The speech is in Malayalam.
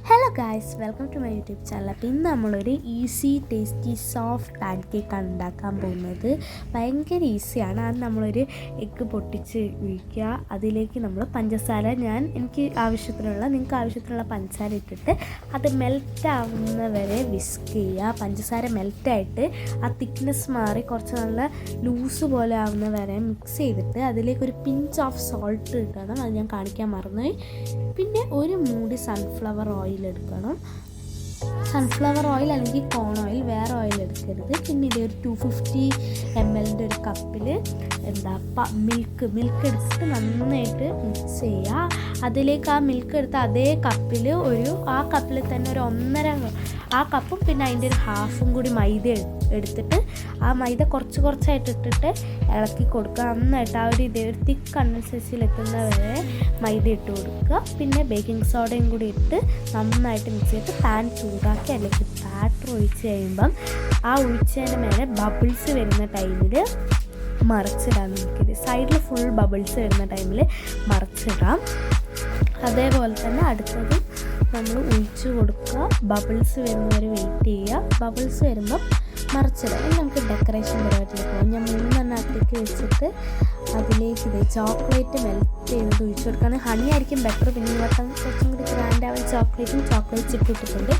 Hello guys, welcome to my YouTube channel. അപ്പോൾ ഇന്ന് നമ്മളൊരു ഈസി ടേസ്റ്റി സോഫ്റ്റ് പാൻ കേക്കാണ് ഉണ്ടാക്കാൻ പോകുന്നത്. ഭയങ്കര ഈസിയാണ്. അത് നമ്മളൊരു എഗ്ഗ് പൊട്ടിച്ച് ഒഴിക്കുക. അതിലേക്ക് നമ്മൾ പഞ്ചസാര എനിക്ക് ആവശ്യത്തിനുള്ള, നിങ്ങൾക്ക് ആവശ്യത്തിനുള്ള പഞ്ചസാര ഇട്ടിട്ട് അത് മെൽറ്റ് ആവുന്ന വരെ വിസ്ക് ചെയ്യുക. പഞ്ചസാര മെൽറ്റായിട്ട് ആ തിക്നെസ് മാറി കുറച്ച് നല്ല ലൂസ് പോലെ ആവുന്ന വരെ മിക്സ് ചെയ്തിട്ട് അതിലേക്കൊരു പിഞ്ച് ഓഫ് സോൾട്ട് ഇടണം. അത് ഞാൻ കാണിക്കാൻ മറന്നുപോയി. പിന്നെ ഒരു മൂടി സൺഫ്ലവർ ഓയിൽ എടുക്കണം. സൺഫ്ലവർ ഓയിൽ അല്ലെങ്കിൽ കോൺ ഓയിൽ, വേറെ ഓയിൽ എടുക്കരുത്. പിന്നെ ഇത് ഒരു 250 ml ഒരു കപ്പിൽ മിൽക്ക് എടുത്തിട്ട് നന്നായിട്ട് മിക്സ് ചെയ്യുക. അതിലേക്ക് ആ മിൽക്ക് എടുത്ത് അതേ കപ്പിൽ ആ കപ്പിൽ തന്നെ ഒരു 1.5 ആ കപ്പും പിന്നെ അതിൻ്റെ ഒരു ഹാഫും കൂടി മൈദ എടുത്തിട്ട് ആ മൈദ കുറച്ചായിട്ട് ഇട്ടിട്ട് ഇളക്കി കൊടുക്കുക. നന്നായിട്ട് ആ ഒരു തിക്ക് കൺസിസ്റ്റൻസിയിൽ എത്തുന്നവരെ മൈദ ഇട്ട് കൊടുക്കുക. പിന്നെ ബേക്കിംഗ് സോഡയും കൂടി ഇട്ട് നന്നായിട്ട് മിക്സ് ചെയ്തിട്ട് പാൻ ചൂടാക്കി അതിലേക്ക് ബാറ്റർ ഒഴിച്ച് കഴിയുമ്പം ആ ഒഴിച്ചതിന് മേലെ ബബിൾസ് വരുന്ന ടൈമിൽ മറിച്ചിടാം. നമുക്കിത് സൈഡിൽ ഫുൾ ബബിൾസ് വരുന്ന ടൈമിൽ മറിച്ചിടാം. അതേപോലെ തന്നെ അടുത്തത് നമ്മൾ ഒഴിച്ച് കൊടുക്കുക. ബബിൾസ് വരുന്നവരെ വെയിറ്റ് ചെയ്യുക. ബബിൾസ് വരുമ്പം മറിച്ചിടുക. ഇനി നമുക്ക് ഡെക്കറേഷൻ പരിപാടിയിലേക്ക് പോകാം. ഞാൻ 3 അട്ടിക്ക് വെച്ചിട്ട് അതിലേക്ക് ഇത് ചോക്ലേറ്റ് മെൽറ്റ് ചെയ്ത് ഒഴിച്ച് കൊടുക്കുകയാണെങ്കിൽ ഹണി ആയിരിക്കും ബെറ്റർ. പിന്നെ ഈ വട്ടം കുറച്ചും കൂടി ഗ്രാൻഡ് ആവാൻ ചോക്ലേറ്റ് ചിപ്പ് ഇട്ടിട്ടുണ്ട്.